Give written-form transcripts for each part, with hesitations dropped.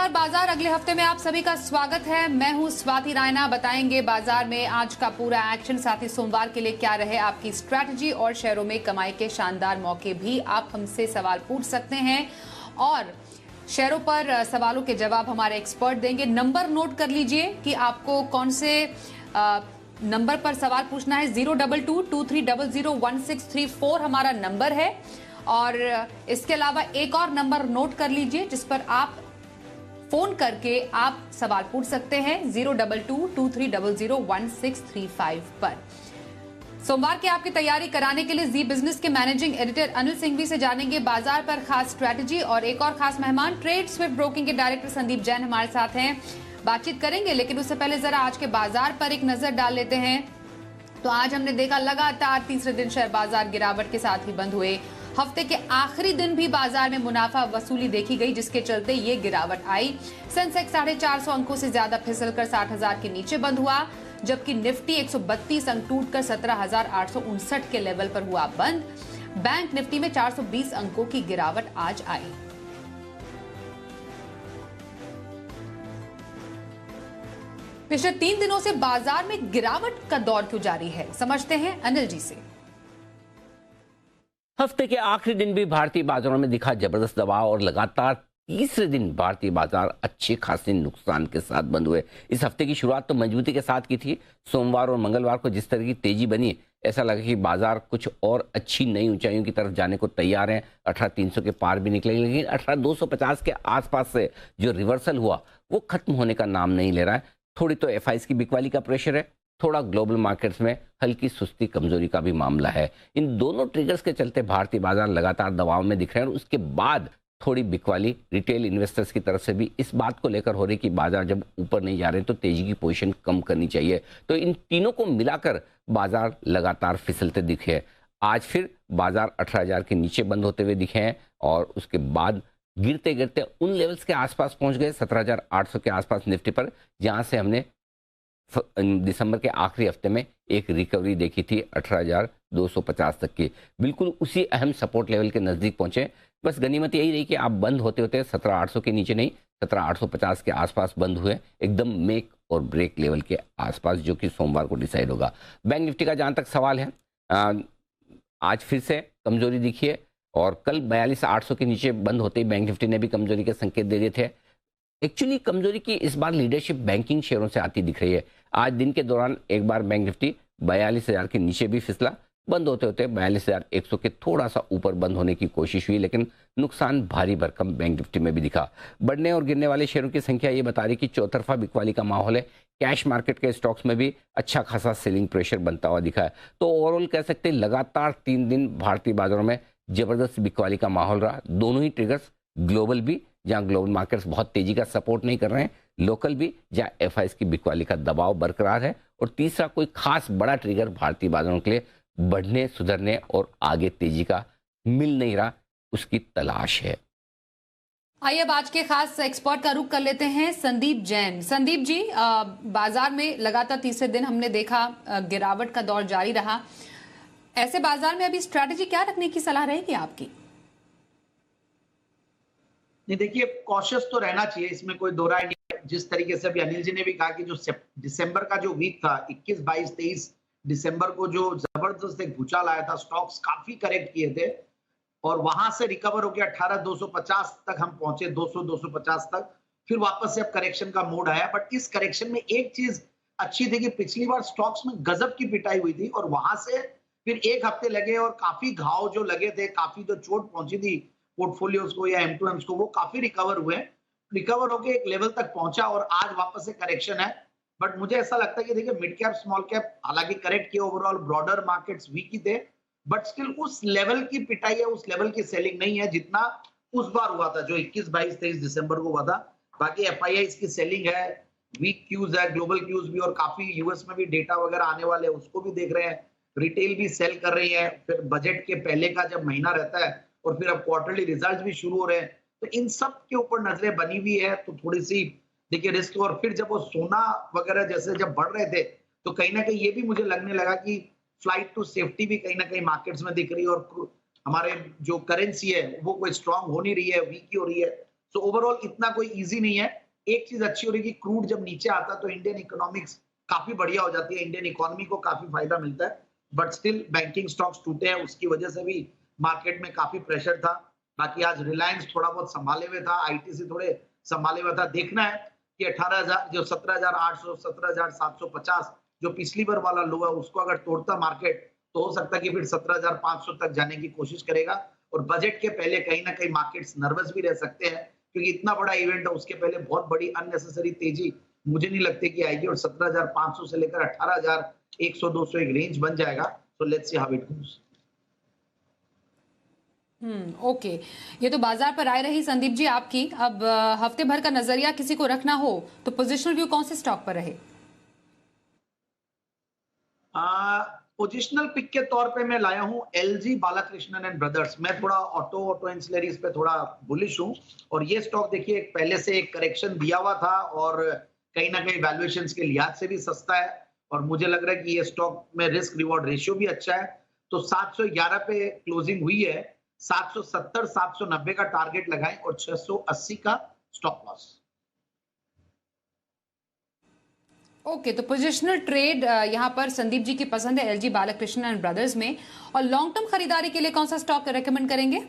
नमस्कार बाजार अगले हफ्ते में आप सभी का स्वागत है। मैं हूं स्वाति रायना। बताएंगे बाजार में आज का पूरा एक्शन, साथ ही सोमवार के लिए क्या रहे आपकी स्ट्रैटेजी और शेयरों में कमाई के शानदार मौके भी आप हमसे सवाल पूछ सकते हैं और शेयरों पर सवालों के जवाब हमारे एक्सपर्ट देंगे। नंबर नोट कर लीजिए कि आपको कौन से नंबर पर सवाल पूछना है। 02223001634 हमारा नंबर है और इसके अलावा एक और नंबर नोट कर लीजिए जिस पर आप फोन करके आप सवाल पूछ सकते हैं 02223001635 पर। सोमवार की आपकी तैयारी कराने के लिए जी बिजनेस के मैनेजिंग एडिटर अनिल सिंघवी से जानेंगे बाजार पर खास स्ट्रैटेजी और एक और खास मेहमान ट्रेड स्विफ्ट ब्रोकिंग के डायरेक्टर संदीप जैन हमारे साथ हैं, बातचीत करेंगे। लेकिन उससे पहले जरा आज के बाजार पर एक नजर डाल लेते हैं। तो आज हमने देखा लगातार तीसरे दिन शेयर बाजार गिरावट के साथ ही बंद हुए। हफ्ते के आखिरी दिन भी बाजार में मुनाफा वसूली देखी गई जिसके चलते ये गिरावट आई। सेंसेक्स 450 अंकों से ज्यादा फिसलकर 60,000 के नीचे बंद हुआ, जबकि निफ्टी 132 अंक टूटकर 17,859 के लेवल पर हुआ बंद। बैंक निफ्टी में 420 अंकों की गिरावट आज आई। पिछले 3 दिनों से बाजार में गिरावट का दौर क्यों जारी है, समझते हैं अनिल जी से। हफ्ते के आखिरी दिन भी भारतीय बाजारों में दिखा जबरदस्त दबाव और लगातार तीसरे दिन भारतीय बाजार अच्छे खासे नुकसान के साथ बंद हुए। इस हफ्ते की शुरुआत तो मजबूती के साथ की थी। सोमवार और मंगलवार को जिस तरह की तेजी बनी, ऐसा लगा कि बाजार कुछ और अच्छी नई ऊंचाइयों की तरफ जाने को तैयार हैं। 18,300 के पार भी निकले, लेकिन 18,250 के आसपास से जो रिवर्सल हुआ वो खत्म होने का नाम नहीं ले रहा है। थोड़ी तो एफआईआई की बिकवाली का प्रेशर है, थोड़ा ग्लोबल मार्केट्स में हल्की सुस्ती कमजोरी का भी मामला है। इन दोनों ट्रिगर्स के चलते भारतीय बाजार लगातार दबाव में दिख रहे हैं और उसके बाद थोड़ी बिकवाली रिटेल इन्वेस्टर्स की तरफ से भी इस बात को लेकर हो रही कि बाजार जब ऊपर नहीं जा रहे तो तेजी की पोजीशन कम करनी चाहिए। तो इन तीनों को मिलाकर बाजार लगातार फिसलते दिखे। आज फिर बाजार 18,000 के नीचे बंद होते हुए दिखे हैं और उसके बाद गिरते गिरते उन लेवल्स के आसपास पहुंच गए 17,800 के आसपास निफ्टी पर, जहां से हमने दिसंबर के आखिरी हफ्ते में एक रिकवरी देखी थी 18,250 तक की। बिल्कुल उसी अहम सपोर्ट लेवल के नजदीक पहुंचे। बस गनीमत यही रही कि आप बंद होते होते 17,800 के नीचे नहीं, 17,850 के आसपास बंद हुए, एकदम मेक और ब्रेक लेवल के आसपास, जो कि सोमवार को डिसाइड होगा। बैंक निफ्टी का जहां तक सवाल है, आज फिर से कमजोरी दिखी है और कल 42,800 के नीचे बंद होते ही बैंक निफ्टी ने भी कमजोरी के संकेत दे दिए थे। एक्चुअली कमजोरी की इस बार लीडरशिप बैंकिंग शेयरों से आती दिख रही है। आज दिन के दौरान एक बार बैंक निफ्टी 42,000 के नीचे भी फिसला, बंद होते होते 42,100 के थोड़ा सा ऊपर बंद होने की कोशिश हुई, लेकिन नुकसान भारी भरकम बैंक निफ्टी में भी दिखा। बढ़ने और गिरने वाले शेयरों की संख्या ये बता रही कि चौतरफा बिकवाली का माहौल है। कैश मार्केट के स्टॉक्स में भी अच्छा खासा सेलिंग प्रेशर बनता हुआ दिखा है। तो ओवरऑल कह सकते हैं लगातार 3 दिन भारतीय बाजारों में जबरदस्त बिकवाली का माहौल रहा। दोनों ही ट्रिगर्स, ग्लोबल भी जहां ग्लोबल मार्केट्स बहुत तेजी का सपोर्ट नहीं कर रहे हैं, लोकल भी जहां एफआईआई की बिकवाली का दबाव बरकरार है, और तीसरा कोई खास बड़ा ट्रिगर भारतीय बाजारों के लिए बढ़ने, सुधरने और आगे तेजी का मिल नहीं रहा, उसकी तलाश है। आइए अब आज के खास एक्सपर्ट का रुख कर लेते हैं संदीप जैन। संदीप जी, बाजार में लगातार तीसरे दिन हमने देखा गिरावट का दौर जारी रहा। ऐसे बाजार में अभी स्ट्रैटेजी क्या रखने की सलाह रहेगी आपकी? नहीं, देखिए, कॉशियस तो रहना चाहिए, इसमें कोई दो राय नहीं है। जिस तरीके से अभी अनिल जी ने भी कहा कि जो दिसंबर का जो वीक था 21, 22, 23 दिसंबर को जो जबरदस्त एक भूचाल आया था, स्टॉक्स काफी करेक्ट किए थे और वहां से रिकवर होकर 18,250 तक हम पहुंचे, 200, 250 तक। फिर वापस से अब करेक्शन का मोड आया। बट इस करेक्शन में एक चीज अच्छी थी कि पिछली बार स्टॉक्स में गजब की पिटाई हुई थी और वहां से फिर एक हफ्ते लगे और काफी घाव जो लगे थे, काफी जो चोट पहुंची थी पोर्टफोलियोज को या M2Ms को, वो काफी रिकवर हुए, रिकवर होके एक लेवल तक पहुंचा और आज वापस से करेक्शन है। बट मुझे ऐसा लगता है कि देखिए, मिड कैप स्मॉल कैप हालांकि करेक्ट किए, ओवरऑल ब्रॉडर मार्केट्स वीक ही थे, बट स्टिल उस लेवल की पिटाई है, उस लेवल की सेलिंग नहीं है जितना उस बार हुआ था जो 21, 22, 23 दिसंबर को हुआ था। बाकी एफआईआई की सेलिंग है, वीक क्यूज है, ग्लोबल क्यूज भी, और काफी यूएस में भी डेटा वगैरह आने वाले हैं, उसको भी देख रहे हैं। रिटेल भी सेल कर रही है, फिर बजट के पहले का जब महीना रहता है और फिर अब क्वार्टरली रिजल्ट भी शुरू हो रहे हैं, तो इन सब के ऊपर नजरें बनी हुई है। तो थोड़ी सी देखिए रिस्क, और फिर जब वो सोना वगैरह जैसे जब बढ़ रहे थे तो कहीं ना कहीं ये भी मुझे लगने लगा कि फ्लाइट टू सेफ्टी भी कहीं ना कहीं मार्केट्स में दिख रही है और हमारे जो करेंसी है वो कोई स्ट्रांग हो नहीं रही है, वीक ही हो रही है। सो ओवरऑल इतना कोई इजी नहीं है। एक चीज अच्छी हो रही है कि क्रूड जब नीचे आता है तो इंडियन इकोनॉमिक्स काफी बढ़िया हो जाती है, इंडियन इकोनॉमी को काफी फायदा मिलता है। बट स्टिल बैंकिंग स्टॉक्स टूटे हैं, उसकी वजह से भी मार्केट में काफी प्रेशर था। बाकी आज रिलायंस थोड़ा बहुत संभाले हुए था, आईटीसी थोड़े संभाले हुए था। देखना है कि 18,000 जो 17,800 17,750 जो पिछली बार वाला लो है उसको अगर तोड़ता मार्केट तो हो सकता है कि फिर 17,500 तक जाने की कोशिश करेगा। और बजट के पहले कहीं ना कहीं मार्केट्स नर्वस भी रह सकते हैं, क्योंकि इतना बड़ा इवेंट है, उसके पहले बहुत बड़ी अननेसेसरी तेजी मुझे नहीं लगती कि आएगी। और 17,500 से लेकर 18,100 200 एक रेंज बन जाएगा। So let's see how it goes. Okay, ये तो बाजार पर आए रही संदीप जी आपकी। अब हफ्ते भर का नजरिया किसी को रखना हो तो पोजिशनल व्यू कौन से स्टॉक पर रहे? पोजिशनल पिक के तौर पे मैं लाया हूं एलजी बालाकृष्णन एंड ब्रदर्स। मैं थोड़ा ऑटो इंसुलरीज पे थोड़ा बुलिश हूं। और ये स्टॉक देखिए पहले से एक करेक्शन दिया हुआ था और कहीं ना कहीं वैल्यूएशंस के लिहाज से भी सस्ता है। और मुझे लग रहा है कि ये स्टॉक में रिस्क रिवॉर्ड रेशियो भी अच्छा है। तो 711 पे क्लोजिंग हुई है, 770 790 का टारगेट लगाएं और 680 का स्टॉप लॉस। ओके, तो पोजिशनल ट्रेड यहाँ पर संदीप जी की पसंद है एलजी बालाकृष्णन एंड ब्रदर्स में। और लॉन्ग टर्म खरीदारी के लिए कौन सा स्टॉक रेकमेंड करेंगे?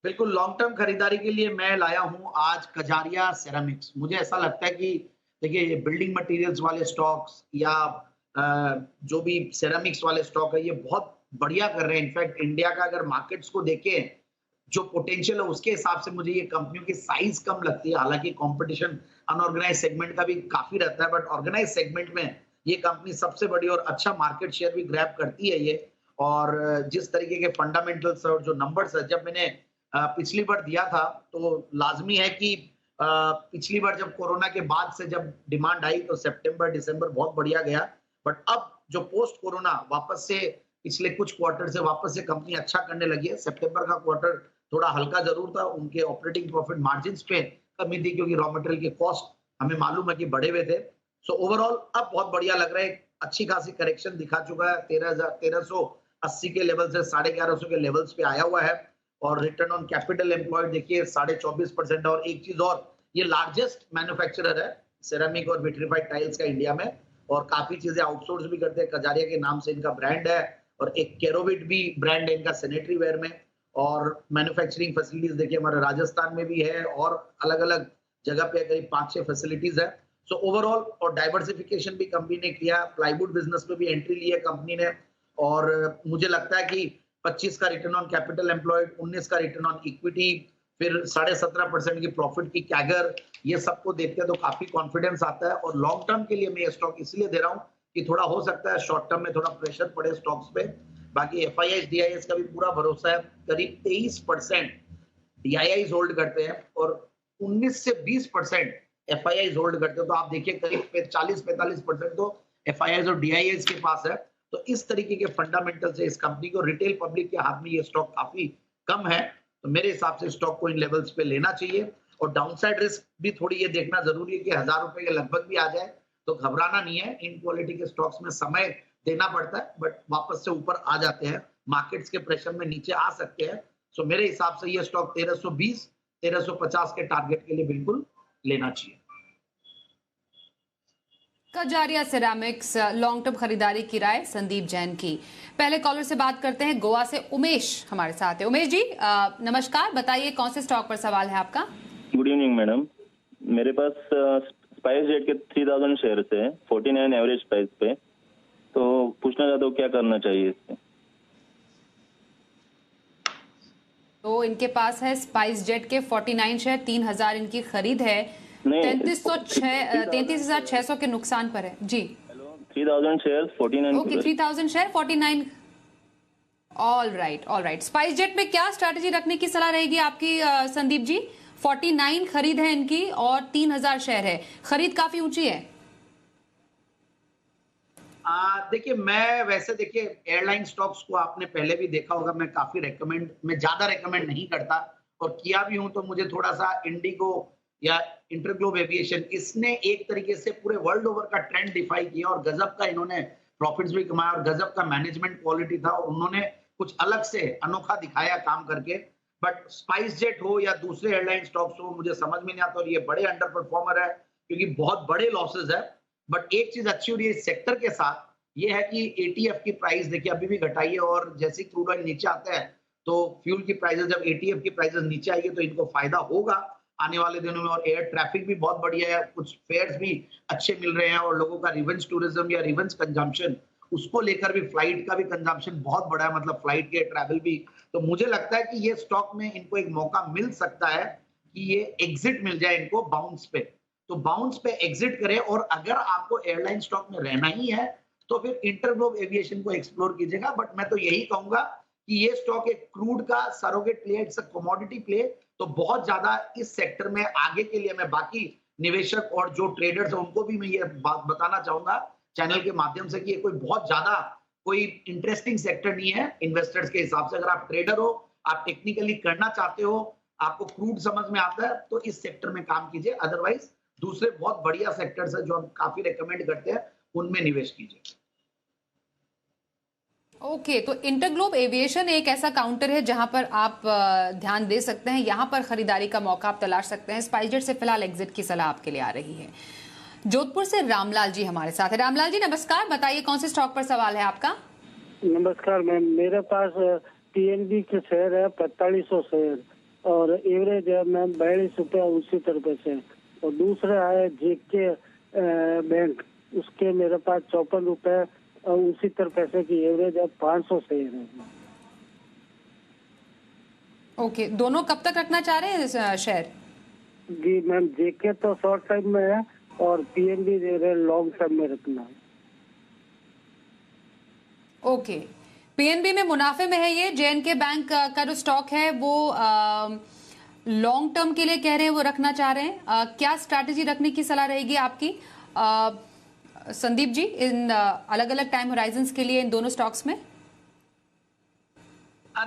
बिल्कुल लॉन्ग टर्म खरीदारी के लिए मैं लाया हूं आज कजारिया सेरामिक्स। मुझे ऐसा लगता है कि देखिए ये बिल्डिंग मटेरियल्स वाले स्टॉक्स या जो भी सेरामिक्स वाले स्टॉक है ये बहुत बढ़िया कर रहे हैं। इनफैक्ट इंडिया का अगर मार्केट्स को देखें जो पोटेंशियल है उसके हिसाब से मुझे ये कंपनियों की साइज कम लगती है। हालांकि कंपटीशन अनऑर्गेनाइज सेगमेंट का भी काफी रहता है, बट ऑर्गेनाइज सेगमेंट में ये कंपनी सबसे बड़ी और अच्छा मार्केट शेयर भी ग्रैब करती है ये। और जिस तरीके के फंडामेंटल्स और जो नंबर्स है, जब मैंने पिछली बार दिया था तो लाजमी है कि पिछली बार जब कोरोना के बाद से जब डिमांड आई तो सितंबर दिसंबर बहुत बढ़िया गया। बट अब जो पोस्ट कोरोना वापस से पिछले कुछ क्वार्टर से वापस से कंपनी अच्छा करने लगी है। सितंबर का क्वार्टर थोड़ा हल्का जरूर था, उनके ऑपरेटिंग प्रॉफिट मार्जिन पे कमी थी क्योंकि रॉ मटेरियल के कॉस्ट हमें मालूम है कि बढ़े हुए थे। सो ओवरऑल अब बहुत बढ़िया लग रहा है, अच्छी खासी करेक्शन दिखा चुका है। 13,180 के लेवल से 11,500 के लेवल्स पे आया हुआ है। और रिटर्न ऑन कैपिटल एम्प्लॉयड देखिए 24.5%। और एक चीज और, ये लार्जेस्ट मैन्युफैक्चरर है सेरामिक और विट्रीफाइड टाइल्स का इंडिया में, और काफी चीजें आउटसोर्स भी करते हैं। कजारिया के नाम से इनका ब्रांड है और एक केरोविट भी ब्रांड है इनका सैनिटरी वेयर में। और मैन्युफैक्चरिंग फैसिलिटीज देखिए हमारे राजस्थान में भी है और अलग अलग जगह पे करीब 5-6 फैसिलिटीज है। सो ओवरऑल और डाइवर्सिफिकेशन भी कंपनी ने किया, प्लाईवुड बिजनेस में भी एंट्री ली है कंपनी ने। और मुझे लगता है कि 25 का रिटर्न ऑन कैपिटल एम्प्लॉयड, 19 का रिटर्न ऑन इक्विटी, फिर 17.5% की प्रॉफिट की कैगर, ये सबको देखते हैं तो काफी कॉन्फिडेंस आता है। और लॉन्ग टर्म के लिए मैं ये स्टॉक इसलिए दे रहा हूँ कि थोड़ा हो सकता है शॉर्ट टर्म में थोड़ा प्रेशर पड़े स्टॉक्स पे। बाकी FIIs DIIs का भी पूरा भरोसा है। करीब 23% DIIs होल्ड करते हैं और 19 से 20% FIIs होल्ड करते हैं। तो आप देखिए करीब 40-45% तो FIIs और DIIs के पास है। तो इस तरीके के फंडामेंटल से इस कंपनी को रिटेल पब्लिक के हाथ में ये स्टॉक काफी कम है। तो मेरे हिसाब से स्टॉक को इन लेवल्स पे लेना चाहिए। और डाउनसाइड रिस्क भी थोड़ी ये देखना जरूरी है कि 1,000 रुपए के लगभग भी आ जाए तो घबराना नहीं है। इन क्वालिटी के स्टॉक्स में समय देना पड़ता है, बट वापस से ऊपर आ जाते हैं, मार्केट्स के प्रेशर में नीचे आ सकते हैं। सो मेरे हिसाब से ये स्टॉक 1320 1350 के टारगेट के लिए बिल्कुल लेना चाहिए। कजारिया सेरामिक्स लॉन्ग टर्म खरीदारी की राय संदीप जैन की। पहले कॉलर से बात करते हैं, गोवा से उमेश हमारे साथ है। उमेश जी नमस्कार, बताइए कौन से स्टॉक पर सवाल है आपका? गुड इवनिंग मैडम, मेरे पास स्पाइस जेट के 3000 शेयर है 49 एवरेज प्राइस पे, तो पूछना चाहता हूँ क्या करना चाहिए इससे। तो इनके पास है स्पाइस जेट के 49 शेयर, 3,000 इनकी खरीद है, 33,600 के नुकसान पर है जी। 3000 share 49। Okay 3000 share 49। All right. Spice jet में क्या स्ट्रैटेजी रखने की सलाह रहेगी आपकी संदीप जी? 49 खरीद है इनकी और 3,000 शेयर है, खरीद काफी ऊंची है। देखिए मैं वैसे देखिए एयरलाइन स्टॉक्स को आपने पहले भी देखा होगा, मैं काफी मैं ज्यादा रेकमेंड नहीं करता और किया भी हूं तो मुझे थोड़ा सा इंडिगो या इंटरग्लोब एविएशन, इसने एक तरीके से पूरे वर्ल्ड ओवर का ट्रेंड डिफाई किया और गजब का इन्होंने प्रॉफिट्स भी कमाया और गजब का मैनेजमेंट क्वालिटी था और उन्होंने कुछ अलग से अनोखा दिखाया काम करके। बट स्पाइस जेट हो या दूसरे एयरलाइन स्टॉक्स हो, मुझे समझ में नहीं आता, और ये बड़े अंडर परफॉर्मर है क्योंकि बहुत बड़े लॉसेज है। बट एक चीज अच्छी हो रही है इस सेक्टर के साथ, ये है कि एटीएफ की प्राइस देखिए अभी भी घटाई है, और जैसे क्रूड ऑयल नीचे आता है तो फ्यूल की प्राइसेस, जब एटीएफ की प्राइसेस नीचे आएगी तो इनको फायदा होगा आने वाले दिनों में। और एयर ट्रैफिक भी बहुत बढ़िया है, कुछ फेयर्स भी अच्छे मिल रहे हैं, और लोगों का रिवेंज टूरिज्म या रिवेंज कंजम्पशन, उसको लेकर भी फ्लाइट का भी कंजम्पशन बहुत बड़ा है, मतलब फ्लाइट के ट्रैवल भी। तो मुझे लगता है कि ये स्टॉक में इनको एक मौका मिल सकता है कि ये एग्जिट मिल जाए इनको बाउंस पे, तो बाउंस पे एग्जिट करें। और अगर आपको एयरलाइन स्टॉक में रहना ही है तो फिर इंटरग्लोब एविएशन को एक्सप्लोर कीजिएगा। बट मैं तो यही कहूंगा कि ये स्टॉक एक क्रूड का surrogate play, it's a commodity play, तो बहुत ज्यादा इस सेक्टर में आगे के लिए मैं बाकी निवेशक और जो ट्रेडर्स हैं उनको भी मैं ये बात बताना चाहूंगा चैनल के माध्यम से कि ये कोई बहुत ज्यादा कोई इंटरेस्टिंग सेक्टर नहीं है इन्वेस्टर्स के हिसाब से। अगर आप ट्रेडर हो, आप टेक्निकली करना चाहते हो, आपको क्रूड समझ में आता है, तो इस सेक्टर में काम कीजिए। अदरवाइज दूसरे बहुत बढ़िया सेक्टर्स है जो हम काफी रेकमेंड करते हैं, उनमें निवेश कीजिए। ओके, तो इंटरग्लोब एविएशन एक ऐसा काउंटर है जहां पर आप ध्यान दे सकते हैं, यहां पर खरीदारी का मौका आप तलाश सकते हैं। स्पाइसजेट से फिलहाल एग्जिट की सलाह आपके लिए आ रही है। जोधपुर से रामलाल जी हमारे साथ है। रामलाल जी नमस्कार, बताइए कौन से स्टॉक पर सवाल है आपका? नमस्कार मैम, मेरे पास पीएनबी के शेयर है 4500 शेयर, और एवरेज है मैम 42 रुपया 69 रुपए से। और दूसरा है जेके बैंक, उसके मेरे पास 54 रुपए 69 पैसे की एवरेज है, 500 शेयर है। ओके, दोनों कब तक रखना चाह रहे हैं शेयर? जी मैम, जेके तो शॉर्ट टाइम में है और पीएनबी लॉन्ग टर्म में रखना है। ओके, पीएनबी में मुनाफे में है ये। जेएनके बैंक का जो स्टॉक है वो लॉन्ग टर्म के लिए कह रहे हैं, वो रखना चाह रहे हैं। क्या स्ट्रैटेजी रखने की सलाह रहेगी आपकी संदीप जी इन अलग अलग टाइम होराइजन्स के लिए इन दोनों स्टॉक्स में?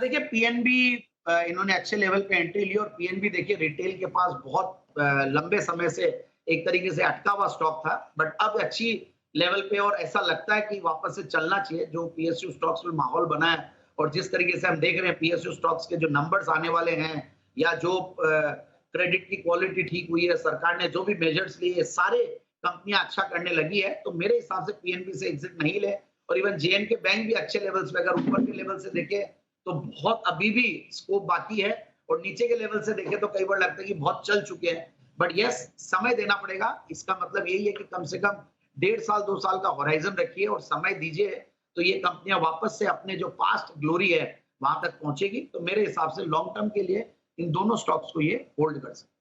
देखिए पीएनबी इन्होंने अच्छे लेवल पे एंट्री ली, और पीएनबी देखिए रिटेल के पास बहुत लंबे समय से एक तरीके से अटका हुआ स्टॉक था, बट अब अच्छी लेवल पे, और ऐसा लगता है कि वापस से चलना चाहिए। जो पीएसयू स्टॉक्स में माहौल बना है और जिस तरीके से हम देख रहे हैं पीएसयू स्टॉक्स के जो नंबर्स आने वाले हैं, या जो क्रेडिट की क्वालिटी ठीक हुई है, सरकार ने जो भी मेजर्स लिए, सारे कंपनियां अच्छा करने लगी है, तो मेरे हिसाब से पीएनबी से एग्जिट नहीं ले। और इवन जेएनके बैंक भी अच्छे लेवल्स पे, अगर ऊपर के लेवल से देखे तो बहुत अभी भी स्कोप बाकी है, और नीचे के लेवल से देखे तो कई बार लगता है कि बहुत चल चुके हैं। बट यस, समय देना पड़ेगा। इसका मतलब यही है कि कम से कम 1.5 साल 2 साल का होराइजन रखिए और समय दीजिए, तो ये कंपनियां वापस से अपने जो पास्ट ग्लोरी है वहां तक पहुंचेगी। तो मेरे हिसाब से लॉन्ग टर्म के लिए इन दोनों स्टॉक्स को ये होल्ड कर सकते।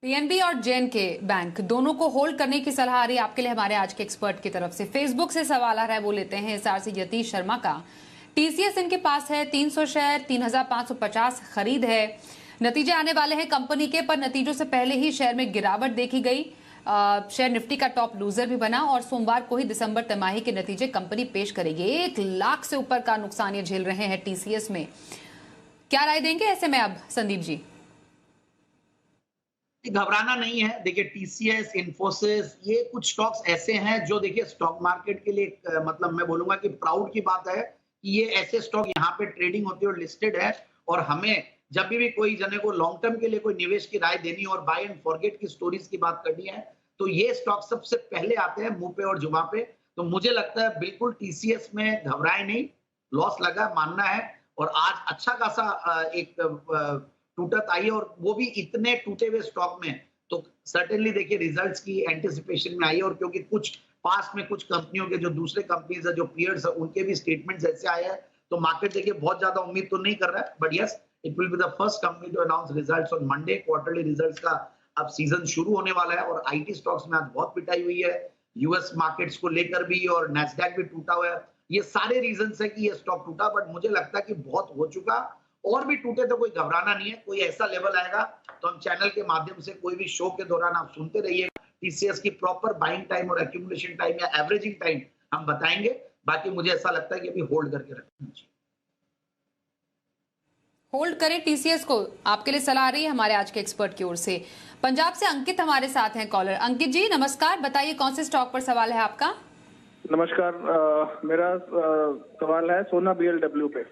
पीएनबी और जेएनके बैंक दोनों को होल्ड करने की सलाह आ रही है आपके लिए हमारे आज के एक्सपर्ट की तरफ से। फेसबुक से सवाल आ रहा है, वो लेते हैं एसआर से यतीश शर्मा का। टीसीएस इनके पास है 300 शेयर, 3550 खरीद है। नतीजे आने वाले हैं कंपनी के, पर नतीजों से पहले ही शेयर में गिरावट देखी गई। शेयर निफ्टी का टॉप लूजर भी बना, और सोमवार को ही दिसंबर तिमाही के नतीजे कंपनी पेश करेगी। 1 लाख से ऊपर का नुकसान ये झेल रहे हैं टीसीएस में। क्या राय देंगे ऐसे में अब संदीप जी? घबराना नहीं है। देखिए टीसीएस, इन्फोसिस, ये कुछ स्टॉक्स ऐसे हैं जो देखिए स्टॉक मार्केट के लिए मतलब मैं बोलूंगा कि प्राउड की बात है कि ये ऐसे स्टॉक यहाँ पे ट्रेडिंग होती है और लिस्टेड है। और हमें जब भी कोई जने को लॉन्ग टर्म के लिए कोई निवेश की राय देनी और बाय एंड फॉरगेट की स्टोरीज की बात करनी है, तो ये स्टॉक सबसे पहले आते हैं मुंह पे और जुबान पे। तो मुझे लगता है बिल्कुल टीसीएस में घबराए नहीं, लॉस लगा मानना है, और आज अच्छा खासा एक टूटत आई है, और वो भी इतने टूटे हुए स्टॉक में। तो सर्टेनली देखिए रिजल्ट्स की एंटिसिपेशन में आई है, और क्योंकि कुछ पास्ट में कुछ कंपनियों के जो दूसरे कंपनीज है, जो पीयर्स है, उनके भी स्टेटमेंट्स ऐसे आए हैं, तो मार्केट देखिए बहुत ज्यादा उम्मीद तो नहीं कर रहा है। But yes, it will be the first company to announce results on Monday. Quarterly results का अब सीजन शुरू होने वाला है, और आईटी स्टॉक्स में आज बहुत पिटाई हुई है, यूएस मार्केट्स को लेकर भी, और नैस्डैक भी टूटा हुआ है। ये सारे रीजन है कि ये स्टॉक टूटा, बट मुझे लगता है कि बहुत हो चुका। और भी टूटे तो कोई घबराना नहीं है। कोई ऐसा लेवल आएगा तो हम चैनल के माध्यम से कोई भी शो के दौरान आप सुनते रहिए, टीसीएस की प्रॉपर बाइंग टाइम और एक्यूमुलेशन टाइम या एवरेजिंग टाइम हम बताएंगे। बाकी मुझे ऐसा लगता है कि अभी होल्ड करके रखना चाहिए। होल्ड करें टीसीएस को, आपके लिए सलाह आ रही है हमारे आज के एक्सपर्ट की ओर से। पंजाब से अंकित हमारे साथ हैं कॉलर। अंकित जी नमस्कार, बताइए कौन से स्टॉक पर सवाल है आपका? नमस्कार, मेरा सवाल है सोना बीएलडब्ल्यू पे।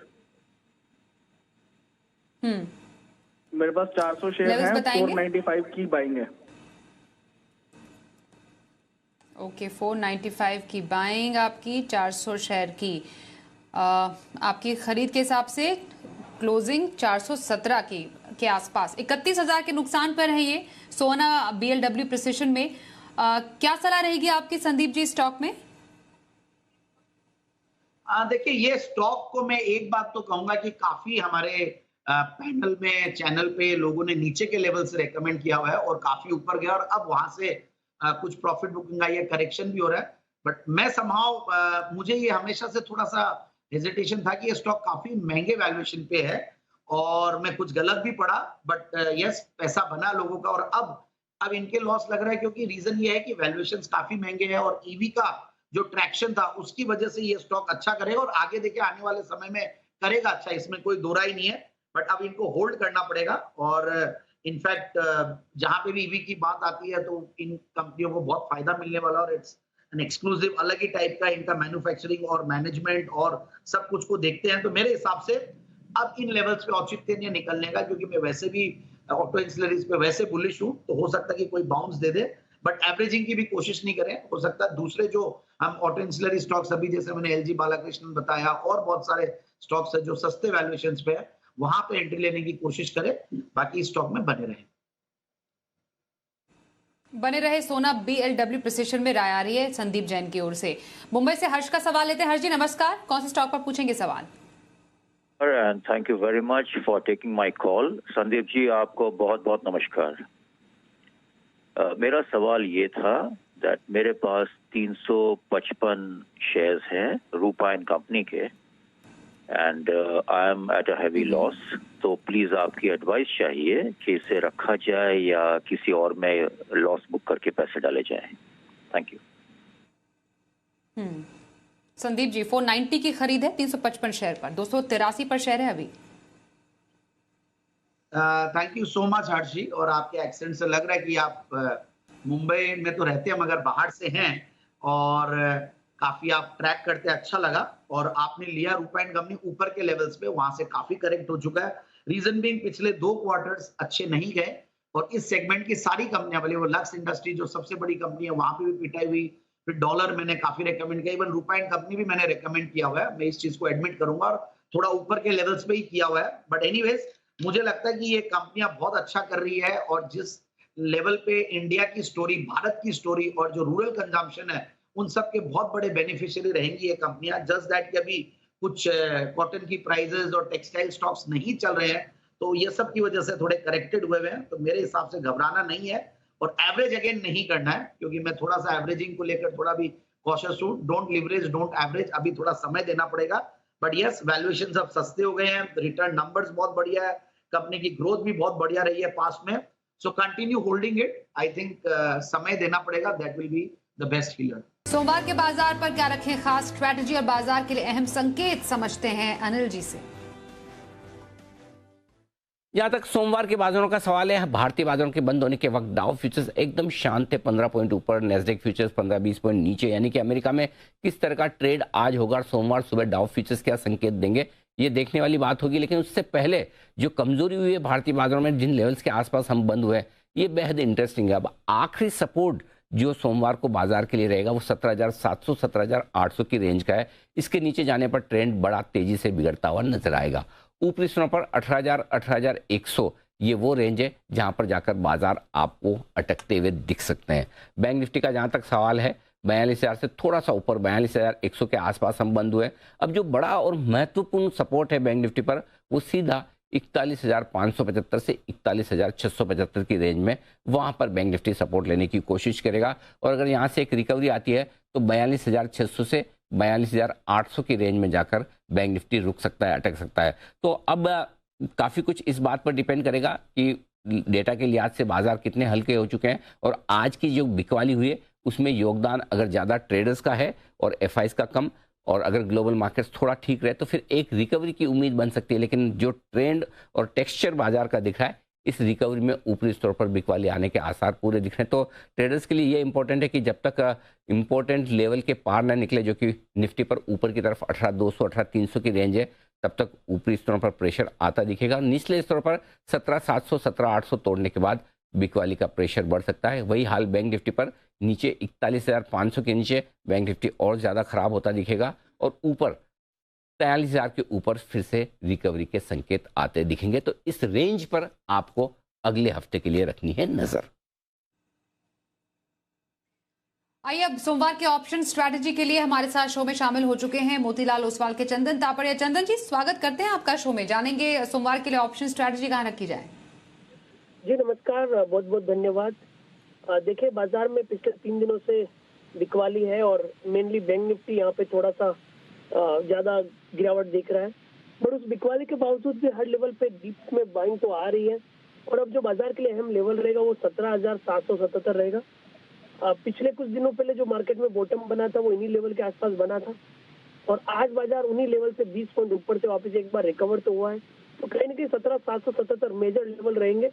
मेरे पास 400 शेयर Levels हैं, बताएंगे? 495 की बाइंग है। ओके, 495 की बाइंग आपकी, 400 शेयर की आपकी खरीद के हिसाब से क्लोजिंग 417 की के आसपास, 31,000 के नुकसान पर है ये सोना BLW प्रिसिशन में। क्या सलाह रहेगी आपकी संदीप जी स्टॉक में? देखिए, ये स्टॉक को मैं एक बात तो कहूंगा कि काफी हमारे पैनल में, चैनल पे लोगों ने नीचे के लेवल से रेकमेंड किया हुआ है और काफी ऊपर गया और अब वहां से कुछ प्रॉफिट बुकिंग आई है, करेक्शन भी हो रहा है। बट मैं समहाउ मुझे ये हमेशा से थोड़ा सा हेजिटेशन था कि ये स्टॉक काफी महंगे वैल्यूएशन पे है और मैं कुछ गलत भी पड़ा, बट यस, पैसा बना लोगों का और अब इनके लॉस लग रहा है क्योंकि रीजन ये है कि वैल्यूएशंस काफी महंगे हैं और ईवी का जो ट्रैक्शन था उसकी वजह से ये स्टॉक अच्छा करेगा और आगे देखिए आने वाले समय में करेगा अच्छा, इसमें कोई दो राय नहीं है। बट अब इनको होल्ड करना पड़ेगा और इनफैक्ट जहां पे भी ईवी की बात आती है तो इन कंपनियों को बहुत फायदा मिलने वाला और इट्स एन एक्सक्लूसिव अलग ही टाइप का इनका मैन्युफैक्चरिंग और मैनेजमेंट और सब कुछ को देखते हैं। तो मेरे हिसाब से अब इन लेवल्स पे औचित्य नहीं निकलने का, क्योंकि मैं वैसे भी ऑटो इंसुलरीज पे वैसे बुलिश हूं, तो हो सकता है कि कोई bounce they they, but averaging की भी कोशिश नहीं करें। हो सकता है दूसरे जो हम ऑटो इंसुलरी स्टॉक्स अभी जैसे मैंने LG बालाकृष्णन बताया और बहुत सारे स्टॉक्स है जो सस्ते वैल्यूएशंस पे है, वहां पे एंट्री लेने की कोशिश करें, बाकी स्टॉक में बने रहे। सोना BLW प्रिसिशन में राय आ रही है संदीप जैन की ओर से। मुंबई से हर्ष का सवाल लेते हैं। हर्ष जी नमस्कार, कौन से स्टॉक पर पूछेंगे सवाल? And thank you very much for taking my call. Sandeep ji आपको बहुत बहुत नमस्कार। मेरा सवाल ये था that मेरे पास 355 शेयर्स हैं रूपा एंड कंपनी के and I am at a heavy loss, तो प्लीज आपकी एडवाइस चाहिए कि इसे रखा जाए या किसी और में लॉस बुक करके पैसे डाले जाए। Thank you. संदीप जी 490 की खरीद है 355 शेयर पर, 283 पर शेयर है अभी। थैंक यू सो मच हर्ष जी, और आपके एक्सेंट से लग रहा है कि आप मुंबई में तो रहते हैं मगर बाहर से हैं और काफी आप ट्रैक करते हैं, अच्छा लगा। और आपने लिया रूपा एंड कंपनी ऊपर के लेवल्स पे, वहां से काफी करेक्ट हो चुका है। रीजन बीइंग पिछले 2 क्वार्टर्स अच्छे नहीं गए और इस सेगमेंट की सारी कंपनियां, भले वो लक्स इंडस्ट्री जो सबसे बड़ी कंपनी है वहां पे भी पिटाई हुई, फिर डॉलर मैंने काफी रेकमेंड किया, इवन रूपा एंड कंपनी भी मैंने रेकमेंड किया हुआ है, मैं इस चीज को एडमिट करूंगा और थोड़ा ऊपर के लेवल्स पे ही किया हुआ है। बट एनीवेज मुझे लगता है कि ये कंपनियां बहुत अच्छा कर रही है और जिस लेवल पे इंडिया की स्टोरी, भारत की स्टोरी और जो रूरल कंजम्पशन है उन सब के बहुत बड़े बेनिफिशियरी रहेंगी ये कंपनियां। जस्ट दैट कि अभी कुछ कॉटन की प्राइसेस और टेक्सटाइल स्टॉक्स नहीं चल रहे हैं, तो ये सब की वजह से थोड़े करेक्टेड हुए हैं। तो मेरे हिसाब से घबराना नहीं है और एवरेज अगेन नहीं करना है, क्योंकि मैं थोड़ा सा एवरेजिंग को लेकर थोड़ा भी कॉशियस हूं। डोंट लिवरेज, डोंट एवरेज, अभी थोड़ा समय देना पड़ेगा। बट यस, वैल्यूएशन सब सस्ते हो गए हैं, रिटर्न नंबर्स बहुत बढ़िया है, कंपनी की ग्रोथ भी बहुत बढ़िया रही है पास्ट में। So continue holding it. I think समय देना पड़ेगा, that will be the best healer. सोमवार के बाजार पर क्या रखें खास स्ट्रैटेजी और बाजार के लिए अहम संकेत समझते हैं अनिल जी से। जहां तक सोमवार के बाजारों का सवाल है, भारतीय बाजारों के बंद होने के वक्त डाउ फ्यूचर्स एकदम शांत थे, 15 पॉइंट ऊपर, नेस्डेक फ्यूचर्स 15-20 पॉइंट नीचे। यानी कि अमेरिका में किस तरह का ट्रेड आज होगा और सोमवार सुबह डाउ फ्यूचर्स क्या संकेत देंगे, ये देखने वाली बात होगी। लेकिन उससे पहले जो कमजोरी हुई है भारतीय बाजारों में, जिन लेवल्स के आसपास हम बंद हुए, ये बेहद इंटरेस्टिंग है। अब आखिरी सपोर्ट जो सोमवार को बाजार के लिए रहेगा वो 17,700 17,800 की रेंज का है। इसके नीचे जाने पर ट्रेंड बड़ा तेजी से बिगड़ता हुआ नजर आएगा। ऊपरी स्थानों पर 18,000 18,100 ये वो रेंज है जहां पर जाकर बाजार आपको अटकते हुए दिख सकते हैं। बैंक निफ्टी का जहां तक सवाल है, 42,000 से थोड़ा सा ऊपर 42,100 के आसपास हम बंद हुए। अब जो बड़ा और महत्वपूर्ण सपोर्ट है बैंक निफ्टी पर, वो सीधा 41,575 से 41,675 की रेंज में, वहां पर बैंक निफ्टी सपोर्ट लेने की कोशिश करेगा। और अगर यहां से एक रिकवरी आती है तो 42,600 से 42,800 की रेंज में जाकर बैंक निफ्टी रुक सकता है, अटक सकता है। तो अब काफी कुछ इस बात पर डिपेंड करेगा कि डेटा के लिहाज से बाजार कितने हल्के हो चुके हैं और आज की जो बिकवाली हुई है उसमें योगदान अगर ज्यादा ट्रेडर्स का है और एफआईज का कम, और अगर ग्लोबल मार्केट्स थोड़ा ठीक रहे तो फिर एक रिकवरी की उम्मीद बन सकती है। लेकिन जो ट्रेंड और टेक्सचर बाजार का दिख रहा है, इस रिकवरी में ऊपरी स्तर पर बिकवाली आने के आसार पूरे दिख रहे हैं। तो ट्रेडर्स के लिए ये इंपॉर्टेंट है कि जब तक इंपॉर्टेंट लेवल के पार ना निकले, जो कि निफ्टी पर ऊपर की तरफ 18,200 18,300 की रेंज है, तब तक ऊपरी स्तरों पर प्रेशर आता दिखेगा। निचले स्तरों पर 17,700 17,800 तोड़ने के बाद बिकवाली का प्रेशर बढ़ सकता है। वही हाल बैंक निफ्टी पर, नीचे 41,500 के नीचे बैंक निफ्टी और ज़्यादा खराब होता दिखेगा और ऊपर 43,000 के ऊपर फिर से रिकवरी के संकेत आते दिखेंगे। तो इस रेंज पर आपको अगले हफ्ते के लिए रखनी है नजर। आइए अब सोमवार के ऑप्शन स्ट्रैटेजी के लिए हमारे साथ शो में शामिल हो चुके हैं मोतीलाल ओसवाल के चंदन तापड़िया। चंदन जी, स्वागत करते हैं आपका शो में। जानेंगे सोमवार के लिए ऑप्शन स्ट्रैटेजी कहाँ रखी जाए। जी नमस्कार, बहुत बहुत धन्यवाद। देखिए, बाजार में पिछले 3 दिनों से बिकवाली है और मेनली बैंक निफ्टी यहाँ पे थोड़ा सा ज्यादा गिरावट दिख रहा है, बट उस बिकवाली के बावजूद भी हर लेवल पे डीप में बाइंग तो आ रही है। और अब जो बाजार के लिए अहम लेवल रहेगा वो 17,777 रहेगा। पिछले कुछ दिनों पहले जो मार्केट में बॉटम बना था वो इन्हीं लेवल के आसपास बना था और आज बाजार उन्हीं लेवल से 20 पॉइंट ऊपर से वापस एक बार रिकवर तो हुआ है। तो कहीं ना कहीं 17,777 मेजर लेवल रहेंगे।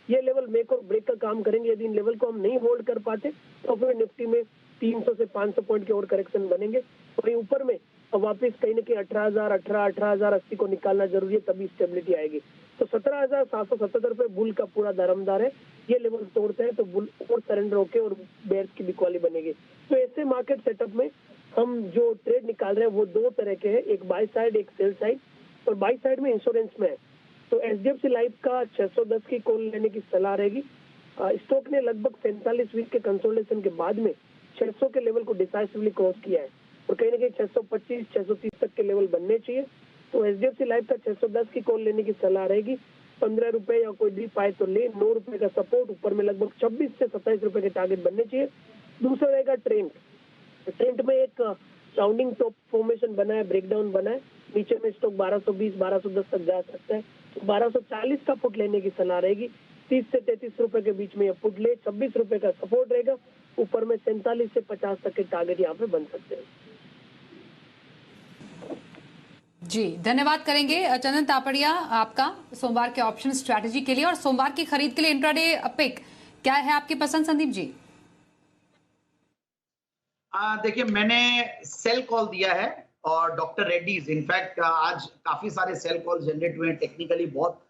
ये लेवल मेक और ब्रेक का काम करेंगे। यदि इन लेवल को हम नहीं होल्ड कर पाते तो फिर निफ्टी में 300 से 500 पॉइंट के और करेक्शन बनेंगे और ये ऊपर में वापस कहीं ना कहीं 18,080 को निकालना जरूरी है, तभी स्टेबिलिटी आएगी। तो 17,777 पे बुल का पूरा दारोमदार है। ये लेवल तोड़ते हैं तो बुल और सरेंडर होके और बेयर्स की बिकवाली बनेगी। तो ऐसे मार्केट सेटअप में हम जो ट्रेड निकाल रहे हैं वो 2 तरह के हैं, एक बाय साइड एक सेल साइड। और बाय साइड में इंश्योरेंस में है तो HDFC लाइफ का 610 की कॉल लेने की सलाह रहेगी। स्टॉक ने लगभग 45 वीक के कंसोलिडेशन के बाद में 600 के लेवल को डिसाइसिवली क्रॉस किया है और कहीं ना कहीं 625 630 तक के लेवल बनने चाहिए। तो HDFC लाइफ का 610 की कॉल लेने की सलाह रहेगी। 15 रुपए या कोई डीप आए तो ले। 9 रुपए का सपोर्ट, ऊपर में लगभग 26 से 27 रुपए के टारगेट बनने चाहिए। दूसरा रहेगा ट्रेंड। ट्रेंड में एक राउंडिंग टॉप फॉर्मेशन बना है, ब्रेकडाउन बना है। नीचे में स्टॉक 1220 1210 तक जा सकता है तो 1240 का पुट लेने की सलाह रहेगी। 30 से 33 रुपए के बीच में ये पुट ले। 26 रुपए का सपोर्ट रहेगा। ऊपर में 47 से 50 तक के टारगेट यहाँ पे बन सकते हैं। जी धन्यवाद करेंगे चंदन तापड़िया आपका सोमवार के ऑप्शन स्ट्रैटेजी के लिए। और सोमवार की खरीद के लिए इंट्राडे पिक क्या है आपकी पसंद, संदीप जी? देखिए, मैंने सेल कॉल दिया है और डॉक्टर रेड्डीज, इनफैक्ट आज काफी सारे सेल कॉल जनरेट हुए हैं। टेक्निकली बहुत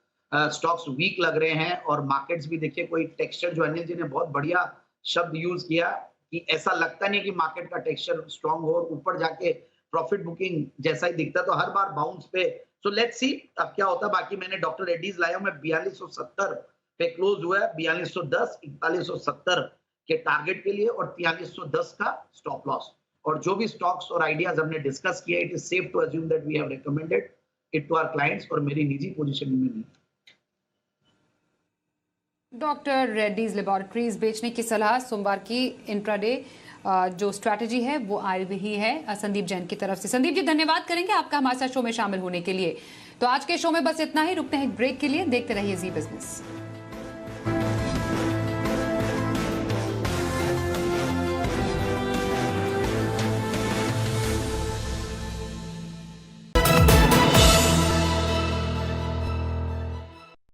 स्टॉक्स वीक लग रहे हैं और मार्केट्स भी देखिए कोई टेक्सचर, जो अनिल जी ने बहुत बढ़िया शब्द यूज किया कि ऐसा लगता नहीं कि मार्केट का टेक्सचर स्ट्रांग हो और ऊपर जाके प्रॉफिट बुकिंग जैसा ही दिखता, तो हर बार बाउंस पे। सो लेट्स सी अब क्या होता है। बाकी मैंने डॉक्टर रेड्डीज लाया हूं, मैं 4270 पे क्लोज हुआ है। 4210 4170 के टारगेट के लिए और 4310 का स्टॉप लॉस। और जो भी स्टॉक्स और आइडियाज हमने डिस्कस किया, it is safe to assume that we have recommended it to our clients और मेरी निजी पोजीशनिंग में नहीं। डॉक्टर रेड्डीज लेबोरेटरीज बेचने की सलाह सोमवार की इंट्राडे जो स्ट्रैटेजी है वो आई रही है संदीप जैन की तरफ से। संदीप जी धन्यवाद करेंगे आपका हमारे साथ शो में शामिल होने के लिए। तो आज के शो में बस इतना ही। रुकते हैं एक ब्रेक के लिए। देखते रहिए जी बिजनेस।